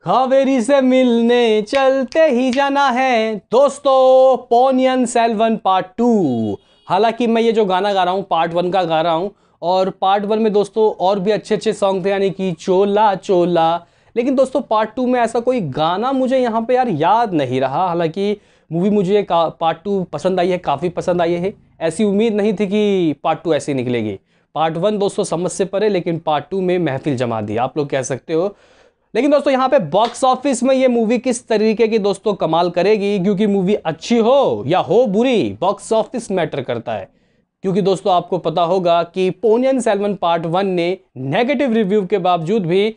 कावेरी से मिलने चलते ही जाना है दोस्तों, पोनियन सेल्वन पार्ट 2। हालांकि मैं ये जो गाना गा रहा हूँ पार्ट 1 का गा रहा हूँ, और पार्ट 1 में दोस्तों और भी अच्छे अच्छे सॉन्ग थे, यानी कि चोला चोला। लेकिन दोस्तों पार्ट 2 में ऐसा कोई गाना मुझे यहाँ पे यार याद नहीं रहा। हालांकि मूवी मुझे पार्ट 2 पसंद आई है, काफ़ी पसंद आई है। ऐसी उम्मीद नहीं थी कि पार्ट 2 ऐसी निकलेगी। पार्ट 1 दोस्तों समझ से परे, लेकिन पार्ट 2 में महफिल जमा दी, आप लोग कह सकते हो। लेकिन दोस्तों यहाँ पे बॉक्स ऑफिस में ये मूवी किस तरीके की दोस्तों कमाल करेगी, क्योंकि मूवी अच्छी हो या हो बुरी, बॉक्स ऑफिस मैटर करता है। क्योंकि दोस्तों आपको पता होगा कि पोनियन सेल्वन पार्ट 1 ने नेगेटिव रिव्यू के बावजूद भी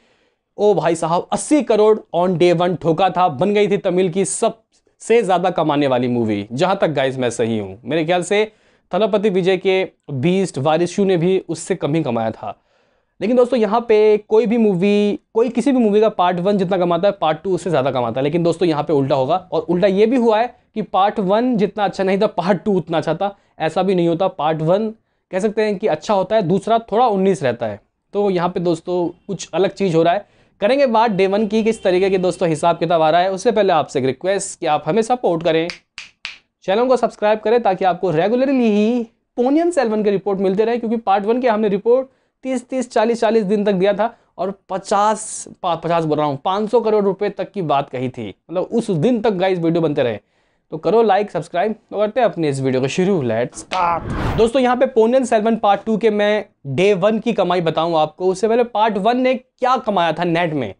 ओ भाई साहब 80 करोड़ ऑन डे 1 ठोका था। बन गई थी तमिल की सबसे ज्यादा कमाने वाली मूवी, जहां तक गाइस मैं सही हूं। मेरे ख्याल से थलपति विजय के बीस्ट वारिसू ने भी उससे कम ही कमाया था। लेकिन दोस्तों यहाँ पे कोई भी मूवी, कोई किसी भी मूवी का पार्ट 1 जितना कमाता है पार्ट 2 उससे ज़्यादा कमाता है। लेकिन दोस्तों यहाँ पे उल्टा होगा, और उल्टा ये भी हुआ है कि पार्ट 1 जितना अच्छा नहीं था पार्ट 2 उतना अच्छा था। ऐसा भी नहीं होता, पार्ट 1 कह सकते हैं कि अच्छा होता है, दूसरा थोड़ा 19 रहता है। तो यहाँ पे दोस्तों कुछ अलग चीज़ हो रहा है। करेंगे बात डे 1 की, किस तरीके के दोस्तों हिसाब किताब आ रहा है। उससे पहले आपसे एक रिक्वेस्ट कि आप हमें सपोर्ट करें, चैनल को सब्सक्राइब करें, ताकि आपको रेगुलरली ही पोनियन सेल्वन के रिपोर्ट मिलते रहे। क्योंकि पार्ट 1 के हमने रिपोर्ट 30 40 दिन तक दिया था, और 50 बोल रहा हूँ 500 करोड़ रुपए तक की बात कही थी। मतलब उस दिन तक गाइस वीडियो बनते रहे। तो करो लाइक सब्सक्राइब, तो करते हैं अपने इस वीडियो को शुरू। Let's start. दोस्तों यहाँ पे पोनियन सेल्वन पार्ट 2 के मैं डे 1 की कमाई बताऊं आपको। उससे पहले पार्ट 1 ने क्या कमाया था नेट में,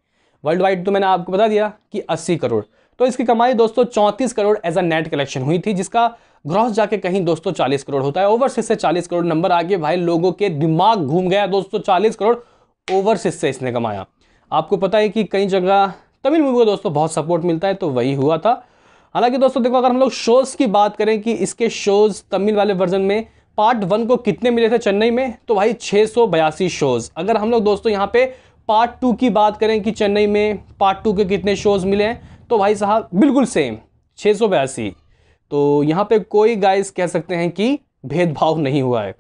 वर्ल्ड वाइड तो मैंने आपको बता दिया कि 80 करोड़। तो इसकी कमाई दोस्तों 34 crore as a net collection हुई थी, जिसका ग्रॉस जाके कहीं दोस्तों 40 करोड़ होता है। ओवरसीज से 40 करोड़ नंबर आगे भाई लोगों के दिमाग घूम गया दोस्तों। 40 करोड़ ओवरसीज से इसने कमाया। आपको पता है कि कई जगह तमिल मूवी को दोस्तों बहुत सपोर्ट मिलता है, तो वही हुआ था। हालांकि दोस्तों देखो, अगर हम लोग शोज की बात करें कि इसके शोज तमिल वाले वर्जन में पार्ट 1 को कितने मिले थे चेन्नई में, तो भाई 682 शोज। अगर हम लोग दोस्तों यहाँ पे पार्ट 2 की बात करें कि चेन्नई में पार्ट 2 के कितने शोज मिले हैं, तो भाई साहब बिल्कुल सेम 682। तो यहाँ पे कोई गाइस कह सकते हैं कि भेदभाव नहीं हुआ है।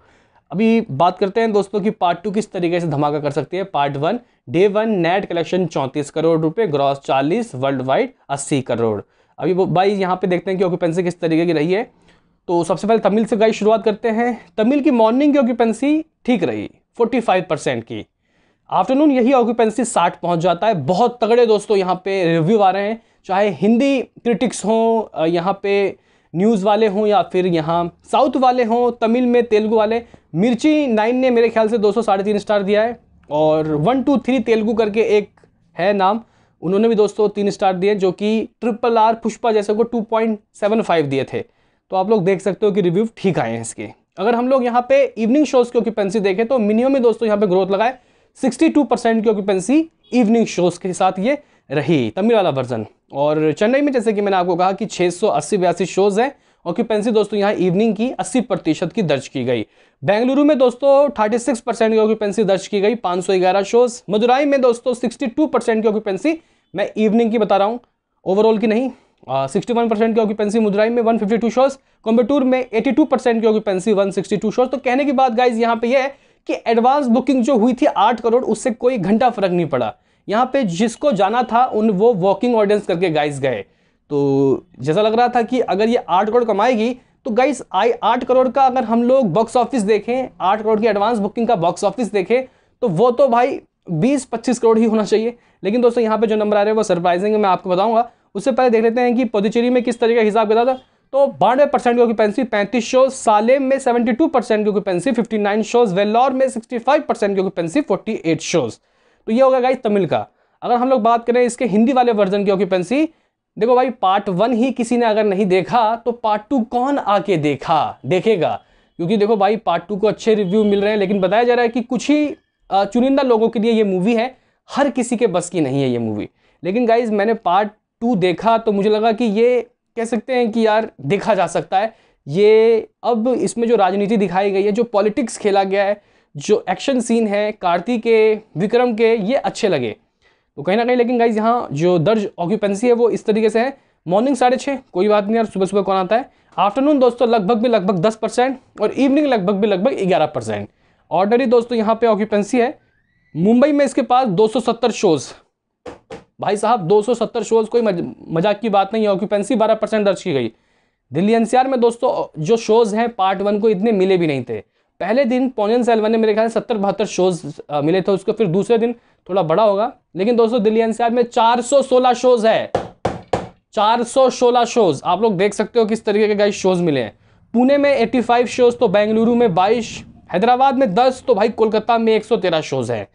अभी बात करते हैं दोस्तों कि पार्ट 2 किस तरीके से धमाका कर सकती है। Part 1 day 1 net collection 34 crore रुपए, ग्रॉस 40, वर्ल्ड वाइड 80 करोड़। अभी भाई यहाँ पे देखते हैं कि ऑक्यूपेंसी किस तरीके की रही है। तो सबसे पहले तमिल से गाइस शुरुआत करते हैं। तमिल की मॉर्निंग की ऑक्यूपेंसी ठीक रही 45% की। आफ्टरनून यही ऑक्यूपेंसी 60 पहुंच जाता है। बहुत तगड़े दोस्तों यहाँ पे रिव्यू आ रहे हैं, चाहे हिंदी क्रिटिक्स हों, यहाँ पे न्यूज़ वाले हों, या फिर यहाँ साउथ वाले हों, तमिल में तेलुगु वाले। मिर्ची 9 ने मेरे ख्याल से 200 3.5 स्टार दिया है, और 1 2 3 तेलुगु करके एक है नाम, उन्होंने भी दोस्तों 3 स्टार दिए, जो कि RRR पुष्पा जैसे को 2.75 दिए थे। तो आप लोग देख सकते हो कि रिव्यू ठीक आए हैं इसके। अगर हम लोग यहाँ पे इवनिंग शोज़ की ऑक्यूपेंसी देखें तो मिनिमम में दोस्तों यहाँ पे ग्रोथ लगा है। 62% की ऑक्यूपेंसी इवनिंग शोज़ के साथ ये रही तमिल वाला वर्जन। और चेन्नई में जैसे कि मैंने आपको कहा कि 680-82 शोज़ हैं। ऑक्यूपेंसी दोस्तों यहाँ इवनिंग की 80% की दर्ज की गई। बेंगलुरु में दोस्तों 36% की ऑक्यूपेंसी दर्ज की गई, 511 शोज़। मदुराई में दोस्तों 62% की ऑक्यूपेंसी, मैं इवनिंग की बता रहा हूँ, ओवरऑल की नहीं। 61% की ऑक्यूपेंसी मदुराई में, 152 शोज़। कोयम्बटूर में 82% की ऑक्यूपेंसी, 162 शोज़। तो कहने की बात गाइज यहाँ पे ये है कि एडवांस बुकिंग जो हुई थी 8 करोड़, उससे कोई घंटा फर्क नहीं पड़ा। यहाँ पे जिसको जाना था वो वॉकिंग ऑडियंस करके गाइस गए। तो जैसा लग रहा था कि अगर ये 8 करोड़ कमाएगी, तो गाइस 8 करोड़ का अगर हम लोग बॉक्स ऑफिस देखें, 8 करोड़ की एडवांस बुकिंग का बॉक्स ऑफिस देखें, तो वो तो भाई 20-25 करोड़ ही होना चाहिए। लेकिन दोस्तों यहाँ पे जो नंबर आ रहे हैं वो सरप्राइजिंग है, मैं आपको बताऊंगा। उससे पहले देख लेते हैं कि पुडुचेरी में किस तरीके का हिसाब किताब था। तो 92% की ऑक्यूपेंसी, 35 शोज। सालेम में 72% की ऑक्यूपेंसी, 59 शोज। वेल्लोर में 65% की ऑक्यूपेंसी, 48 शोज। तो ये होगा गाइस तमिल का। अगर हम लोग बात करें इसके हिंदी वाले वर्जन की ऑक्यूपेंसी, देखो भाई पार्ट 1 ही किसी ने अगर नहीं देखा तो पार्ट 2 कौन आके देखेगा। क्योंकि देखो भाई पार्ट 2 को अच्छे रिव्यू मिल रहे हैं, लेकिन बताया जा रहा है कि कुछ ही चुनिंदा लोगों के लिए ये मूवी है, हर किसी के बस की नहीं है ये मूवी। लेकिन गाइज मैंने पार्ट 2 देखा तो मुझे लगा कि ये कह सकते हैं कि यार देखा जा सकता है। ये अब इसमें जो राजनीति दिखाई गई है, जो पॉलिटिक्स खेला गया है, जो एक्शन सीन है कार्तिक के, विक्रम के, ये अच्छे लगे। तो कहीं ना कहीं लेकिन गाइज यहाँ जो दर्ज ऑक्यूपेंसी है वो इस तरीके से है। मॉर्निंग 6:30, कोई बात नहीं यार, सुबह सुबह कौन आता है। आफ्टरनून दोस्तों लगभग 10%, और इवनिंग लगभग 11%। ऑर्डनरी दोस्तों यहाँ पे ऑक्यूपेंसी है। मुंबई में इसके पास 270 शोज़, भाई साहब 270 शोज कोई मजाक की बात नहीं है। ऑक्यूपेंसी 12% दर्ज की गई। दिल्ली एनसीआर में दोस्तों जो शोज हैं पार्ट 1 को इतने मिले भी नहीं थे। पहले दिन पोनियन सेल्वन ने मेरे ख्याल से 70-72 शोज मिले थे उसको, फिर दूसरे दिन थोड़ा बड़ा होगा। लेकिन दोस्तों दिल्ली एनसीआर में 416 शोज है, 416 शोज। आप लोग देख सकते हो किस तरीके के गाइस शोज मिले हैं। पुणे में 85 शोज, तो बेंगलुरु में 22, हैदराबाद में 10, तो भाई कोलकाता में 113 शोज हैं।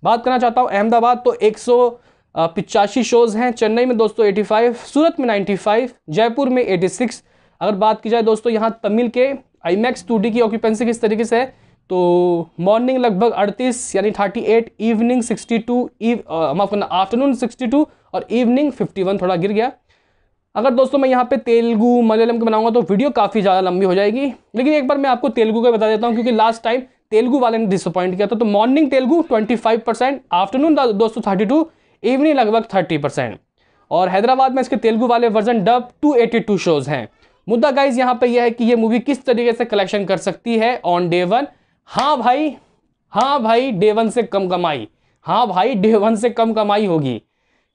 बात करना चाहता हूँ अहमदाबाद तो 185 शोज हैं, चेन्नई में दोस्तों 85, सूरत में 95, जयपुर में 86। अगर बात की जाए दोस्तों यहाँ तमिल के IMAX 2D की ऑक्यूपेंसी किस तरीके से है, तो मॉर्निंग लगभग 38 यानी 38, इवनिंग 62, आफ्टरनून 62 और इवनिंग 51, थोड़ा गिर गया। अगर दोस्तों मैं यहाँ पे तेलुगु मलयालम के बनाऊंगा तो वीडियो काफ़ी ज़्यादा लंबी हो जाएगी, लेकिन एक बार मैं आपको तेलुगु का बता देता हूँ क्योंकि लास्ट टाइम तेलुगु वाले ने डिसअपॉइंट किया था। तो मॉर्निंग तेलुगु 25%, आफ्टरनून दोस्तों 32, इवनिंग लगभग 30%। और हैदराबाद में इसके तेलुगु वाले वर्जन डब 282 शोज हैं। मुद्दा गाइज यहाँ पे यह है कि ये मूवी किस तरीके से कलेक्शन कर सकती है ऑन डे 1। हाँ भाई डे 1 से कम कमाई, हाँ भाई डे 1 से कम कमाई होगी,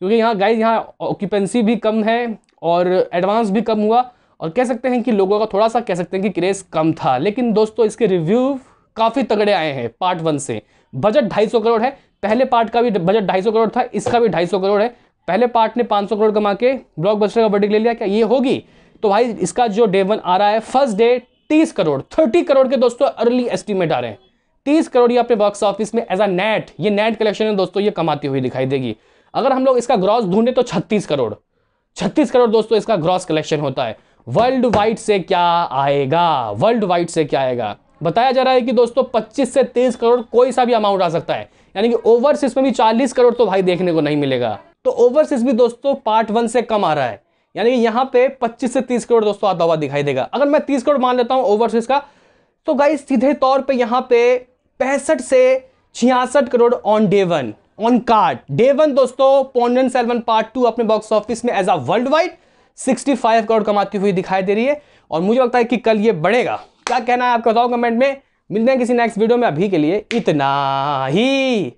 क्योंकि यहाँ गाइज यहाँ ऑक्यूपेंसी भी कम है और एडवांस भी कम हुआ, और कह सकते हैं कि लोगों का थोड़ा सा कह सकते हैं कि क्रेज कम था। लेकिन दोस्तों इसके रिव्यू काफ़ी तगड़े आए हैं पार्ट 1 से। बजट 250 करोड़ है, पहले पार्ट का भी बजट 250 करोड़ था, इसका भी 250 करोड़ है। पहले पार्ट ने 500 करोड़ कमा के ब्लॉकबस्टर का वर्डिक्ट ले लिया, क्या ये होगी? तो भाई इसका जो डे 1 आ रहा है फर्स्ट डे 30 करोड़, 30 करोड़ के दोस्तों अर्ली एस्टीमेट आ रहे हैं। 30 करोड़ ये अपने बॉक्स ऑफिस में एज अ नेट, ये नेट कलेक्शन है दोस्तों, ये कमाती हुई दिखाई देगी। अगर हम लोग इसका ग्रॉस ढूंढे तो 36 करोड़, 36 करोड़ दोस्तों इसका ग्रॉस कलेक्शन होता है। वर्ल्ड वाइड से क्या आएगा, वर्ल्ड वाइड से क्या आएगा बताया जा रहा है कि दोस्तों 25 से 30 करोड़ कोई सा भी अमाउंट आ सकता है, यानी कि ओवरसीज में भी 40 करोड़ तो भाई देखने को नहीं मिलेगा। तो ओवरसीज भी दोस्तों पार्ट 1 से कम आ रहा है, यानी कि यहाँ पे 25 से 30 करोड़ दोस्तों आता हुआ दिखाई देगा। अगर मैं 30 करोड़ मान लेता हूं ओवरसीज का, तो गाइस सीधे तौर पे यहाँ पे 65 से 66 crore on day 1 on card. Day 1 दोस्तों पोनियन सेल्वन पार्ट 2 अपने बॉक्स ऑफिस में as a world wide 65 crore कमाती हुई दिखाई दे रही है, और मुझे लगता है कि कल ये बढ़ेगा। क्या कहना है आपका बताओ कमेंट में। मिलते हैं किसी नेक्स्ट वीडियो में, अभी के लिए इतना ही।